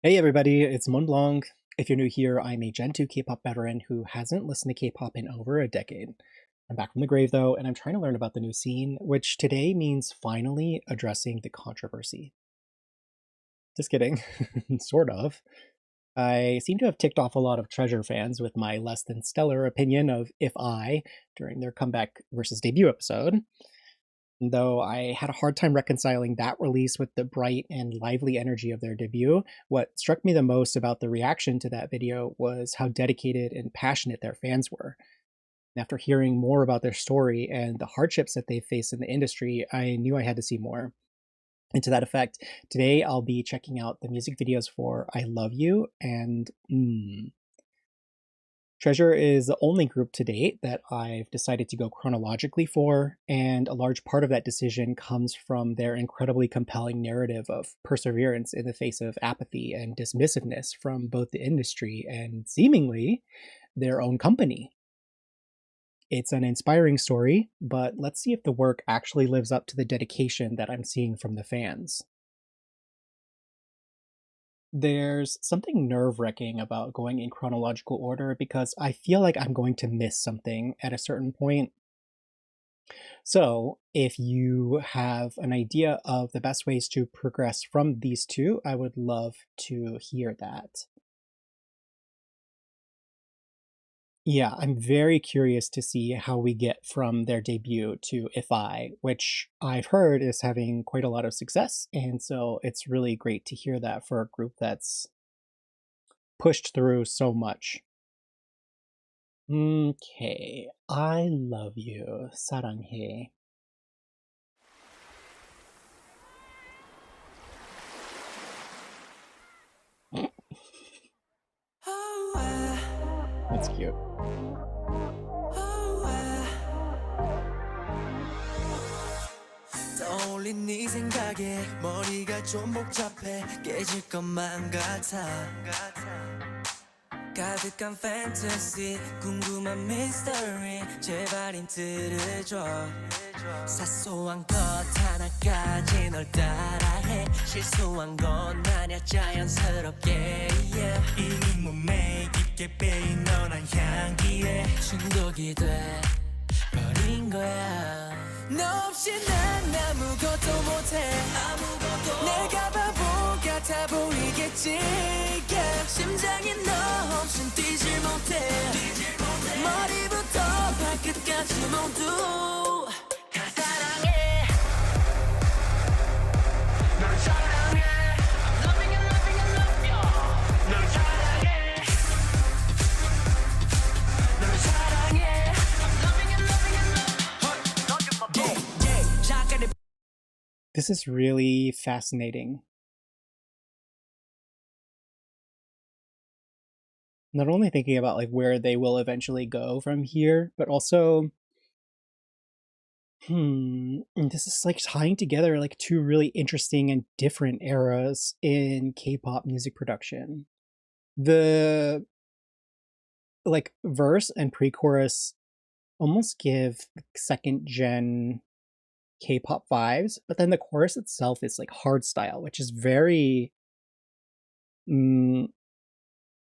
Hey everybody, it's Monblanc. If you're new here, I'm a Gen 2 K-pop veteran who hasn't listened to K-pop in over a decade. I'm back from the grave though, and I'm trying to learn about the new scene, which today means finally addressing the controversy. Just kidding. Sort of. I seem to have ticked off a lot of Treasure fans with my less than stellar opinion of If I during their comeback versus debut episode. Though I had a hard time reconciling that release with the bright and lively energy of their debut, what struck me the most about the reaction to that video was how dedicated and passionate their fans were. And after hearing more about their story and the hardships that they face in the industry, I knew I had to see more. And to that effect, today I'll be checking out the music videos for I Love You and Treasure is the only group to date that I've decided to go chronologically for, and a large part of that decision comes from their incredibly compelling narrative of perseverance in the face of apathy and dismissiveness from both the industry and seemingly their own company. It's an inspiring story, but let's see if the work actually lives up to the dedication that I'm seeing from the fans. There's something nerve-wracking about going in chronological order because I feel like I'm going to miss something at a certain point. So, if you have an idea of the best ways to progress from these two, I would love to hear that. Yeah, I'm very curious to see how we get from their debut to If I, which I've heard is having quite a lot of success, and so it's really great to hear that for a group that's pushed through so much. Okay, I love you, 사랑해. That's cute. 떠올린 네 생각에 머리가 좀 복잡해 깨질 것만 같아 가득한 fantasy 궁금한 mystery 제발 힌트를 줘 사소한 것 하나까지 널 따라해 실수한 건 아냐 자연스럽게 yeah. 이미 몸에 깊게 빼인 너란 향기에 중독이 돼 버린 거야 너 없이 난 아무것도 못해 내가 바보 같아 보이겠지 yeah. 심장이 너 없인 뛰질 못해 머리부터 발끝까지 모두 다 사랑해 널 사랑해 I'm loving and loving and love you 널 사랑해 널 사랑해 I'm loving and loving and love you yeah. This is really fascinating. Not only thinking about like where they will eventually go from here, but also this is like tying together like two really interesting and different eras in K-pop music production. The like verse and pre-chorus almost give second gen K-pop vibes, but then the chorus itself is like hardstyle, which is very from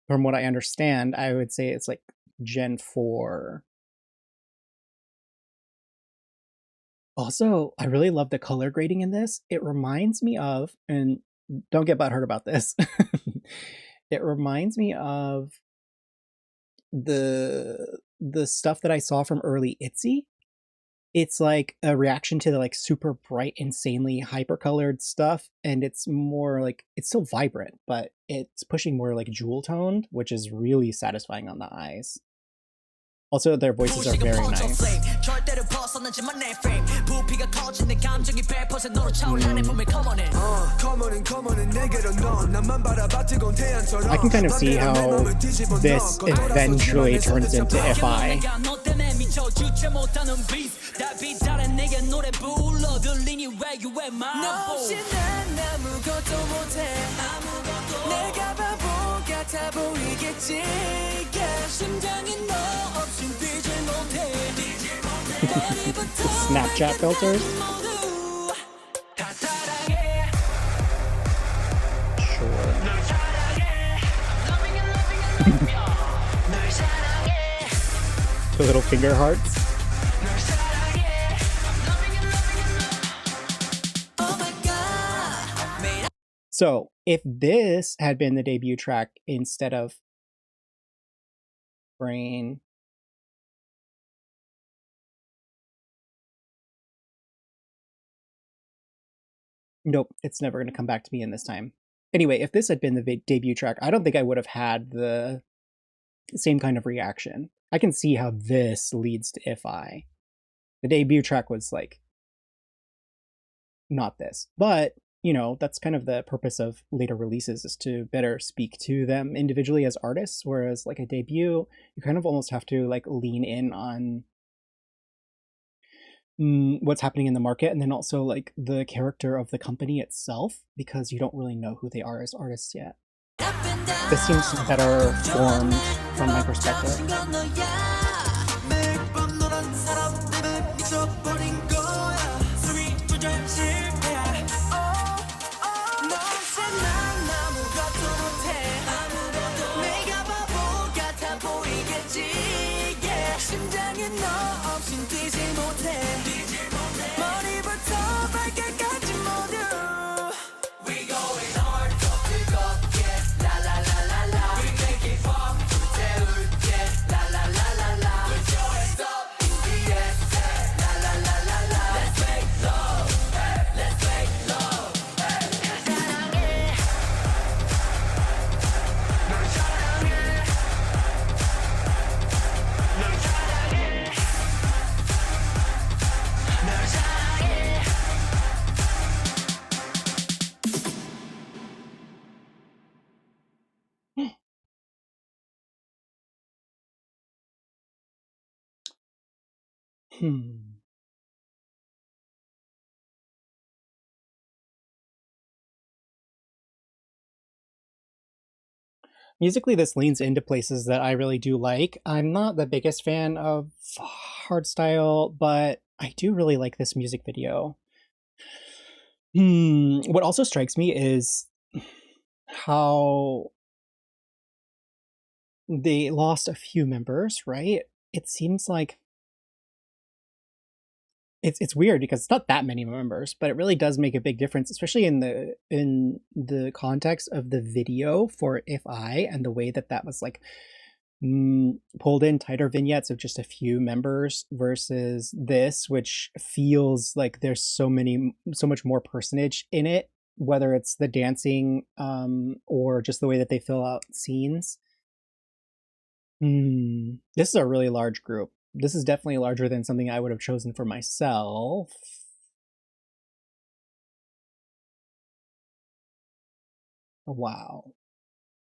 what I understand, I would say it's like Gen 4. Also, I really love the color grading in this. It reminds me of, and don't get butthurt about this, it reminds me of the stuff that I saw from early ITZY. It's like a reaction to the like super bright, insanely hypercolored stuff, and it's more like it's still vibrant, but it's pushing more like jewel toned, which is really satisfying on the eyes. Also, their voices are very nice. I can kind of see how this eventually turns into If I. Snapchat filters? Sure. The little finger hearts. 널 사랑해. I'm loving you, loving you, loving. Oh my god. 매일 So, if this had been the debut track instead of Brain. Nope, it's never going to come back to me in this time. Anyway, if this had been the debut track, I don't think I would have had the same kind of reaction. I can see how this leads to If I. The debut track was like not this. But, you know, that's kind of the purpose of later releases, is to better speak to them individually as artists, whereas like a debut, you kind of almost have to like lean in on what's happening in the market, and then also like the character of the company itself, because you don't really know who they are as artists yet. up and down. This seems better formed from my perspective. 건 너야. 매일 밤 너란 사람 때문에 미쳐버린 거야. 수위 조절 실패야. 너 없으면 아무것도 못해. 내가 바보 같아 보이겠지. Yeah. 심장이 너 없인 뛰지 못해. 머리부터 발끝까지 모두. We going hard, 더 뜨겁게. 라라라라라. We make it pop, 태울게. 라라라라라. Put your hands up in the air. 라라라라라. Let's make love. Let's make love. 사랑해. 널 사랑해. 널 사랑해. 널 사랑해. Musically, this leans into places that I really do like. I'm not the biggest fan of hardstyle, but I do really like this music video. What also strikes me is how they lost a few members, right? It seems like it's weird because it's not that many members, but it really does make a big difference, especially in the context of the video for If I, and the way that that was like pulled in tighter vignettes of just a few members versus this, which feels like there's so much more personage in it, whether it's the dancing or just the way that they fill out scenes. This is a really large group. This is definitely larger than something I would have chosen for myself. Wow.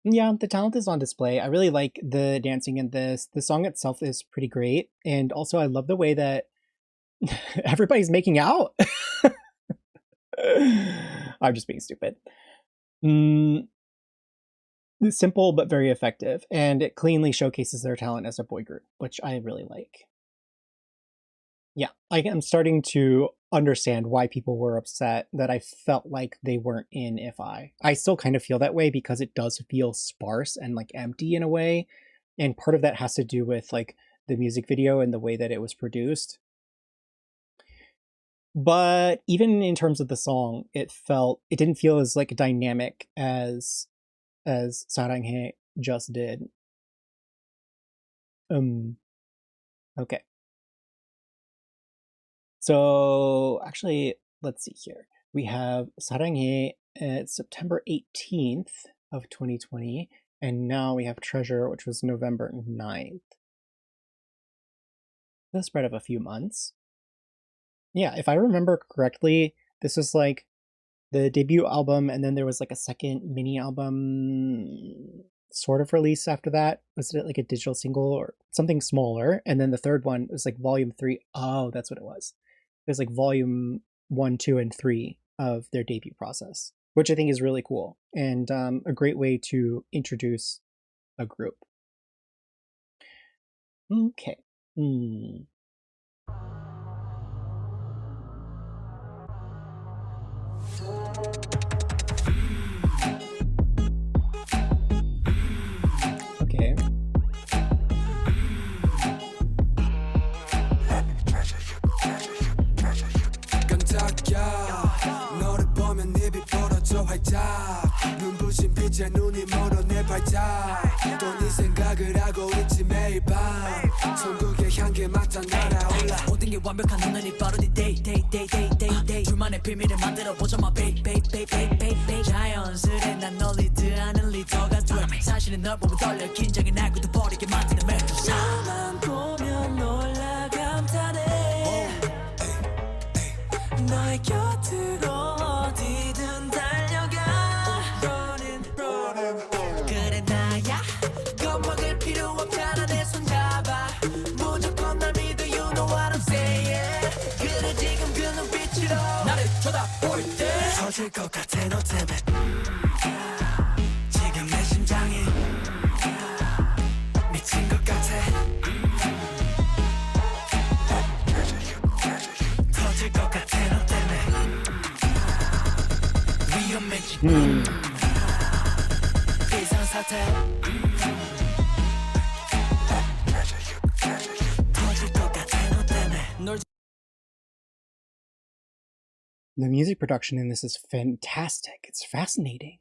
Yeah, the talent is on display. I really like the dancing in this. The song itself is pretty great. And also I love the way that everybody's making out. I'm just being stupid. Simple but very effective, and it cleanly showcases their talent as a boy group, which I really like. Yeah, I am starting to understand why people were upset that I felt like they weren't in If I. I still kind of feel that way because it does feel sparse and like empty in a way, and part of that has to do with like the music video and the way that it was produced. But even in terms of the song, it didn't feel as like dynamic as 사랑해 just did. Okay. So actually, let's see here. We have 사랑해 at September 18th of 2020, and now we have Treasure, which was November 9th. The spread of a few months. Yeah, if I remember correctly, this was like the debut album, and then there was like a second mini album sort of release after that. Was it like a digital single or something smaller? And then the third one was like volume 3. Oh, that's what it was. It was like volume 1, 2, and 3 of their debut process, which I think is really cool and a great way to introduce a group. Okay. Okay. 눈부신 빛에 눈이 멀어 내 발자 또 네 생각을 하고 있지 매일 밤 천국의 향기 맡아 날아올라 모든 게 완벽한 오늘이 바로 네 day 둘만의 비밀을 만들어보자 my babe 자연스레 난 널 리드하는 리더가 돼 사실은 널 보면 떨려 긴장이 나고도 버리게 만드는 멜로디 너만 보면 놀라 감탄해 너의 곁으로 어디든 달려가 그래 나야 겁먹을 필요 없잖아 내 손 잡아 무조건 날 믿어 you know what I'm saying 그래 지금 그 눈빛으로 나를 쳐다볼 때 터질 것 같아 너 때문에 지금 내 심장이 미친 것 같아 터질 것 같아 너 때문에 위험해지 비상사태 터질 것 같아 너 때문에 널 The music production in this is fantastic. It's fascinating.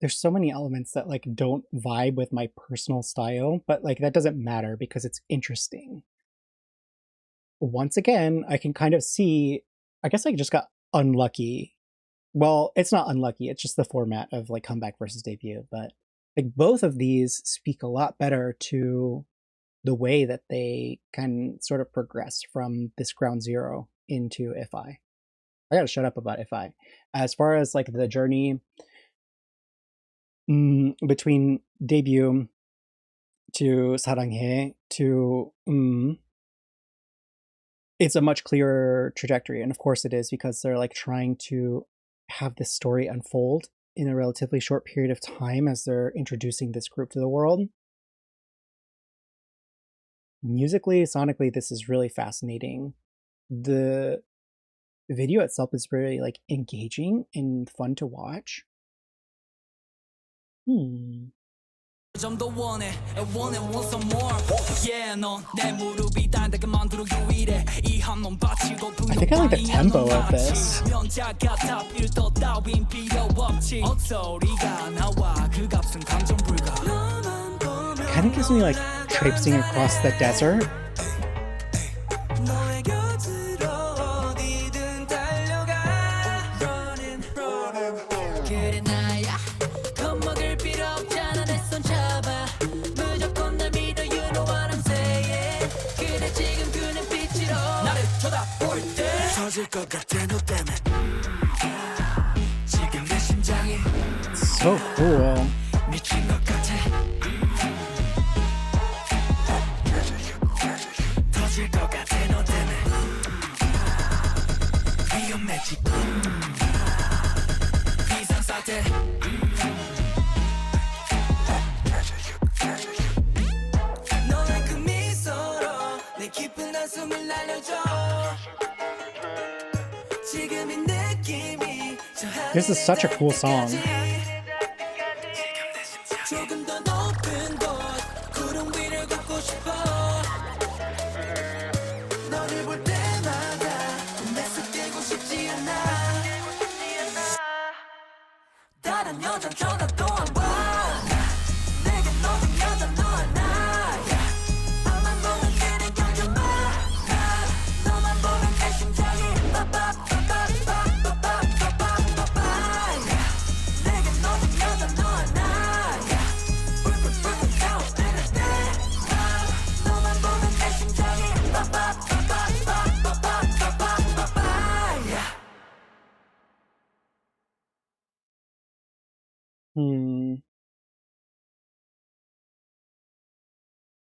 There's so many elements that like don't vibe with my personal style, but like that doesn't matter because it's interesting. Once again, I can kind of see, I guess I just got unlucky. Well, it's not unlucky, it's just the format of like comeback versus debut, but like both of these speak a lot better to the way that they can sort of progress from this ground zero into If I gotta shut up about If I. As far as like the journey between debut to 사랑해 to it's a much clearer trajectory, and of course it is because they're like trying to have this story unfold in a relatively short period of time as they're introducing this group to the world. Musically, sonically, this is really fascinating. The video itself is really like engaging and fun to watch. 좀더 원해 want some more yeah 넌내 무릎이 단단하게 만들어 유일해 이 한몸 바치고 I think I like the tempo of this. 면자 같아 필터 따윈 필요 없지 헛소리가 나와 그 값은 감정 불가 It kind of gives me like traipsing across the desert. 너의 곁으로 어디든 달려가 그래 나야 겁먹을 필요 없잖아 내 손 잡아 무조건 날 믿어 you know what I'm saying 그래 지금 그 눈빛으로 나를 쳐다볼 때 터질 것 같아 너 때문에 지금 내 심장이 So cool. 미친 것 같아 터질 것 같아 너 때문에 위험해지 비상사태 너의 그 미소로 내 깊은 한숨을 날려줘 지금 이 느낌이 This is such a cool song. 조금 더 높은 곳 구름 위를 걷고 싶어 너를 볼 때마다 꿈에서 깨고 싶지 않아 다른 여자 쳐다도 안 봐 내게 너는 여자 너 하나야 앞만 보는 길은 경계만 너만 보는 내 심장이 빠빠빠빠빠빠빠빠빠빠 내게 너는 여자 너 하나야 불불불불 타오르는 내 맘 너만 보는 내 심장이 빠빠빠빠빠빠빠빠빠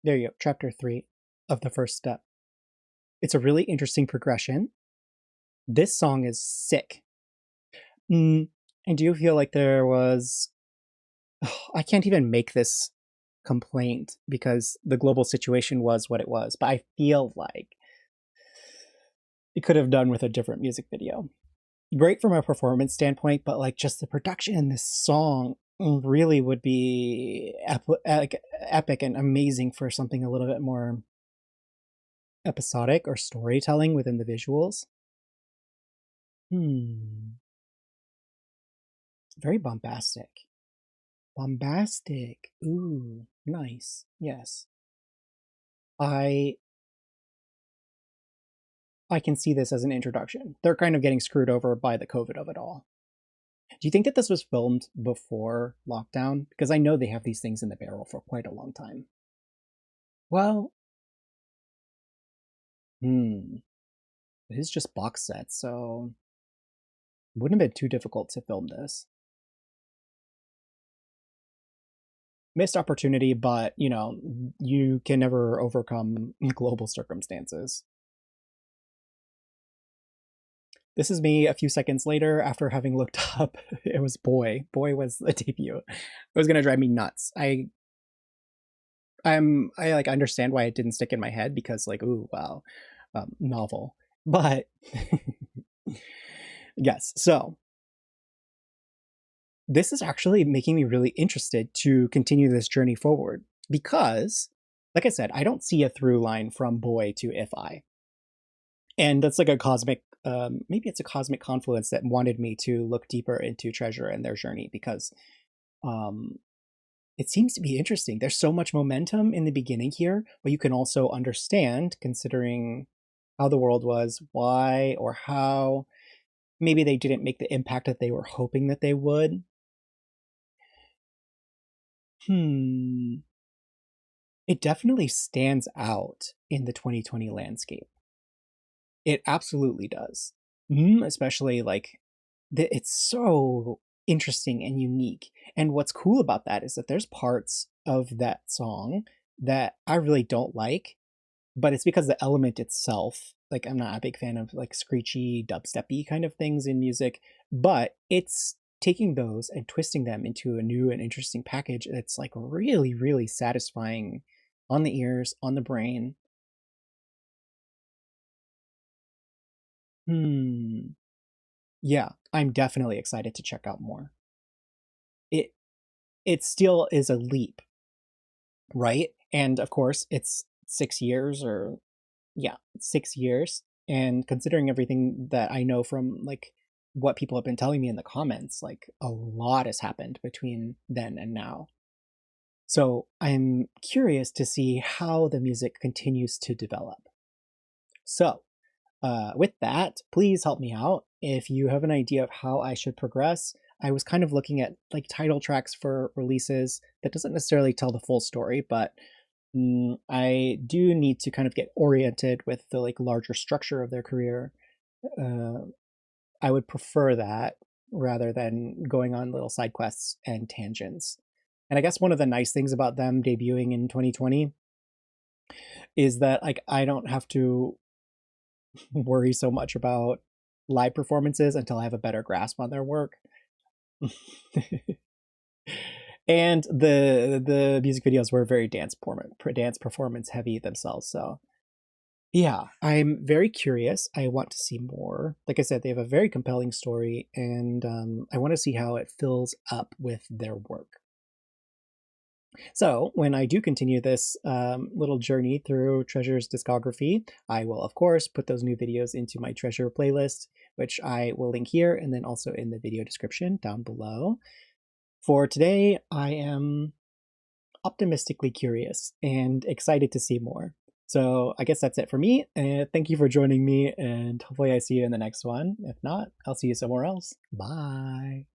There you go, chapter 3 of the first step. It's a really interesting progression. This song is sick. I do feel like there was... I can't even make this complaint because the global situation was what it was, but I feel like it could have done with a different music video. Great from a performance standpoint, but like just the production in this song really would be epic and amazing for something a little bit more episodic or storytelling within the visuals. Very bombastic. Bombastic. Ooh, nice. Yes. I I can see this as an introduction. They're kind of getting screwed over by the COVID of it all. Do you think that this was filmed before lockdown? Because I know they have these things in the barrel for quite a long time. Well, hmm, it is just box sets, so it wouldn't have been too difficult to film this. Missed opportunity, but you can never overcome global circumstances. This is me a few seconds later after having looked up. It was Boy. Boy was the debut. It was gonna drive me nuts. I like understand why it didn't stick in my head because like, ooh, wow, novel. But yes, so this is actually making me really interested to continue this journey forward because, like I said, I don't see a through line from Boy to If I, and that's like a cosmic. Maybe it's a cosmic confluence that wanted me to look deeper into Treasure and their journey because um, it seems to be interesting. There's so much momentum in the beginning here, but you can also understand, considering how the world was, why or how maybe they didn't make the impact that they were hoping that they would. Hmm. It definitely stands out in the 2020 landscape. It absolutely does. Especially like it's so interesting and unique. And what's cool about that is that there's parts of that song that I really don't like, but it's because the element itself, like I'm not a big fan of like screechy, dubsteppy kind of things in music, but it's taking those and twisting them into a new and interesting package that's like really, really satisfying on the ears, on the brain. Hmm. Yeah, I'm definitely excited to check out more. It it still is a leap, right? And of course, it's 6 years or yeah, 6 years. And considering everything that I know from like what people have been telling me in the comments, like a lot has happened between then and now. So I'm curious to see how the music continues to develop. So, with that, please help me out. If you have an idea of how I should progress, I was kind of looking at like title tracks for releases that doesn't necessarily tell the full story, but I do need to kind of get oriented with the like larger structure of their career. Uh, I would prefer that rather than going on little side quests and tangents. And I guess one of the nice things about them debuting in 2020 is that like I don't have to worry so much about live performances until I have a better grasp on their work. And the music videos were very dance performance heavy themselves. So yeah, I'm very curious. I want to see more. Like I said, they have a very compelling story, and I want to see how it fills up with their work. So, when I do continue this little journey through Treasure's discography, I will, of course, put those new videos into my Treasure playlist, which I will link here and then also in the video description down below. For today, I am optimistically curious and excited to see more. So I guess that's it for me. Thank you for joining me, and hopefully I see you in the next one. If not, I'll see you somewhere else. Bye.